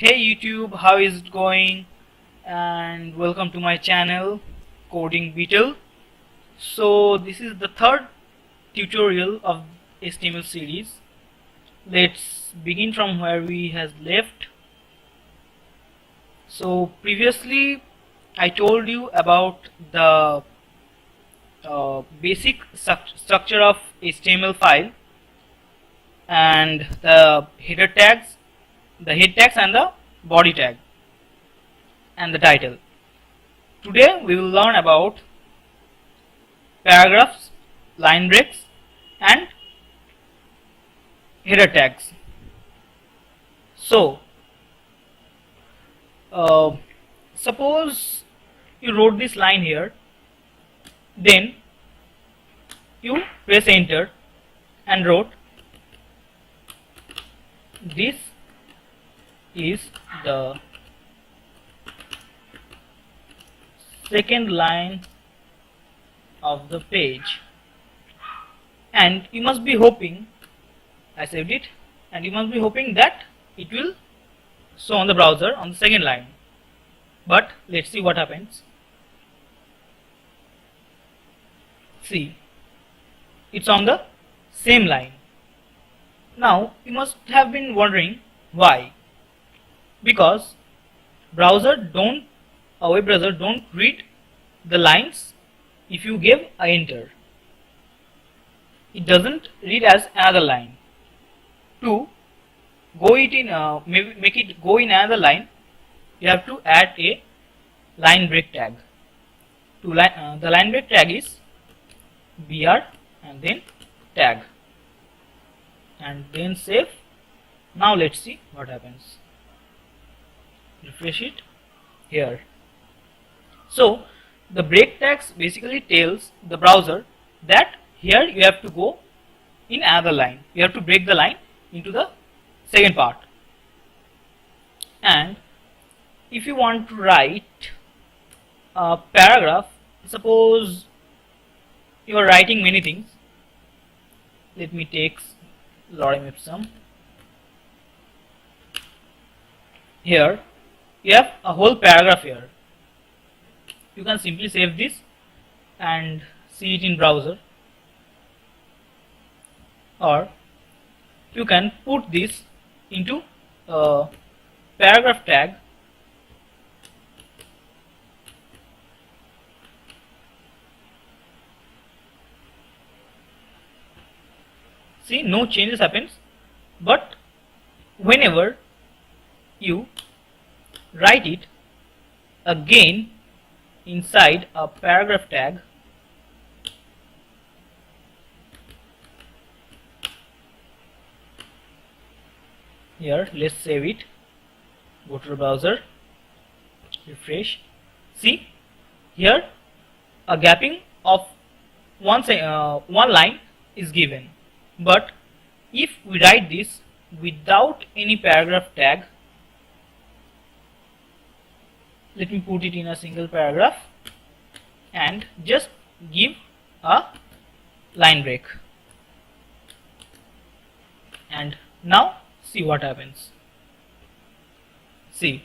Hey YouTube, how is it going? And welcome to my channel Coding Beetle. So this is the third tutorial of HTML series. Let's begin from where we has left. So previously I told you about the basic structure of HTML file and the header tags, the head tags and the body tag and the title. Today we will learn about paragraphs, line breaks and header tags. So suppose you wrote this line here, then you press enter and wrote this is the second line of the page, and you must be hoping, I saved it, and you must be hoping that it will show on the browser on the second line. But let's see what happens. See, it's on the same line. Now you must have been wondering why. Because web browser don't read the lines if you give a enter. It doesn't read as another line. To go it in, make it go in another line, you have to add a line break tag. The line break tag is br and then tag, and then save. Now let's see what happens. Refresh it here. So the break tags basically tells the browser that here you have to go in another line. You have to break the line into the second part. And if you want to write a paragraph, suppose you are writing many things. Let me take lorem ipsum. Here you have a whole paragraph here. You can simply save this and see it in browser, or you can put this into a paragraph tag. See, no changes happens, but whenever you write it again inside a paragraph tag, here let's save it, go to the browser, refresh. See, here a gapping of one line is given, but if we write this without any paragraph tag, let me put it in a single paragraph and just give a line break, and now see what happens. See,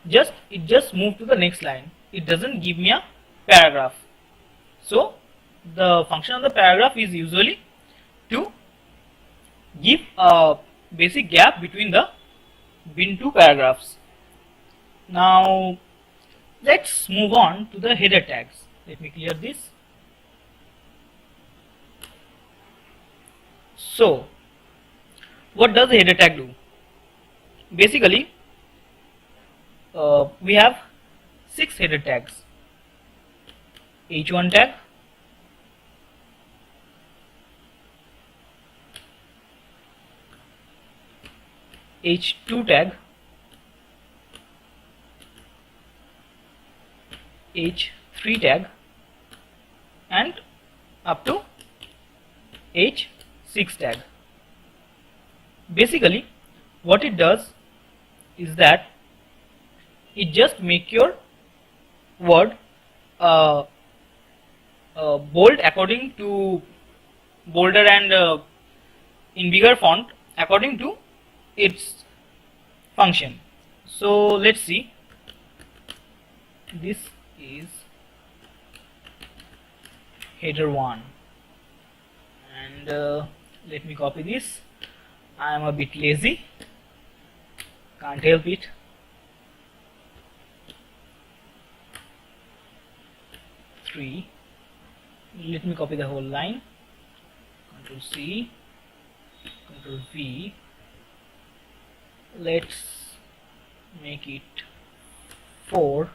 it just moved to the next line. It doesn't give me a paragraph. So the function of the paragraph is usually to give a basic gap between two paragraphs. Now let's move on to the header tags. Let me clear this. So what does the header tag do? Basically we have 6 header tags: h1 tag, h2 tag, h3 tag, and up to h6 tag. Basically what it does is that it just make your word bold according to bolder and in bigger font according to its function. So let's see. This is header 1, and let me copy this. I am a bit lazy, can't help it. Let me copy the whole line. Ctrl C, Ctrl V. Let's make it 4.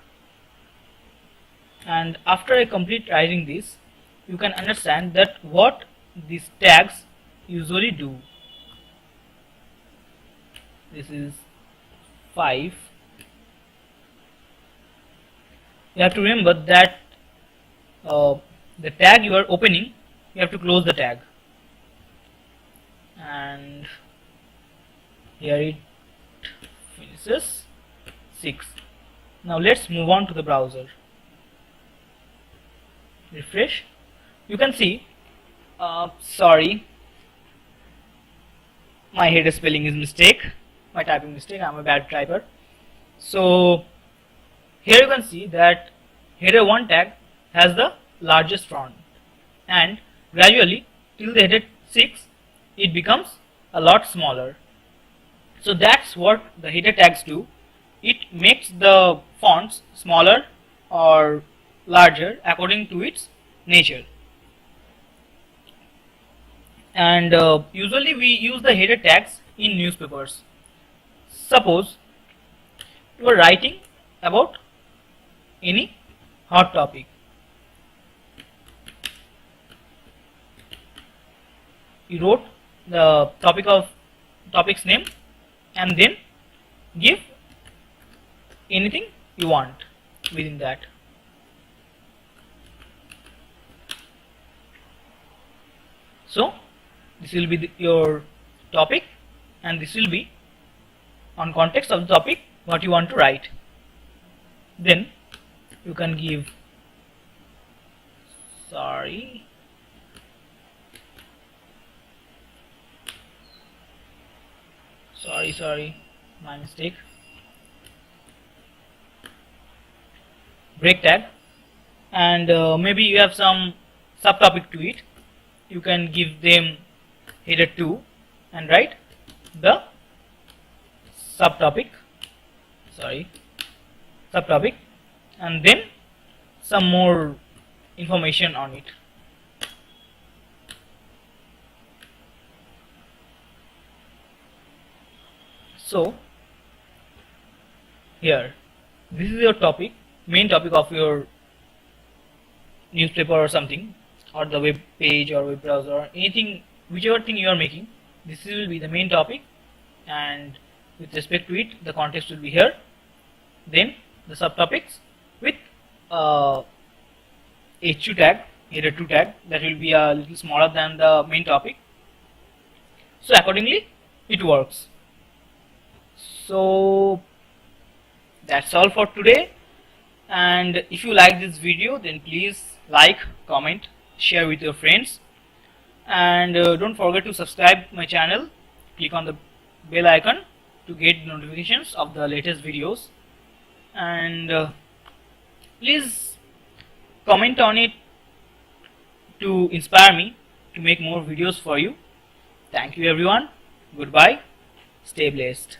And after I complete writing this, you can understand that what these tags usually do. This is 5. You have to remember that the tag you are opening, you have to close the tag, and here it finishes 6. Now let's move on to the browser. Refresh. You can see, sorry, my header spelling is mistake, my typing mistake, I am a bad typer. So here you can see that header 1 tag has the largest font, and gradually till the header 6 it becomes a lot smaller. So that's what the header tags do. It makes the fonts smaller or larger according to its nature. And usually we use the header tags in newspapers. Suppose you are writing about any hot topic. You wrote the topic's name and then give anything you want within that. So this will be your topic, and this will be on context of the topic what you want to write. Then you can give sorry my mistake, break tag, and maybe you have some subtopic to it. You can give them header 2 and write the subtopic, and then some more information on it. So here, this is your topic, main topic of your newspaper or something, or the web page or web browser or anything, whichever thing you are making. This will be the main topic, and with respect to it the context will be here. Then the subtopics with H2 tag, header 2 tag, that will be a little smaller than the main topic. So accordingly it works. So that's all for today, and if you like this video then please like, comment, share with your friends, and don't forget to subscribe my channel. Click on the bell icon to get notifications of the latest videos, and please comment on it to inspire me to make more videos for you. Thank you everyone. Goodbye. Stay blessed.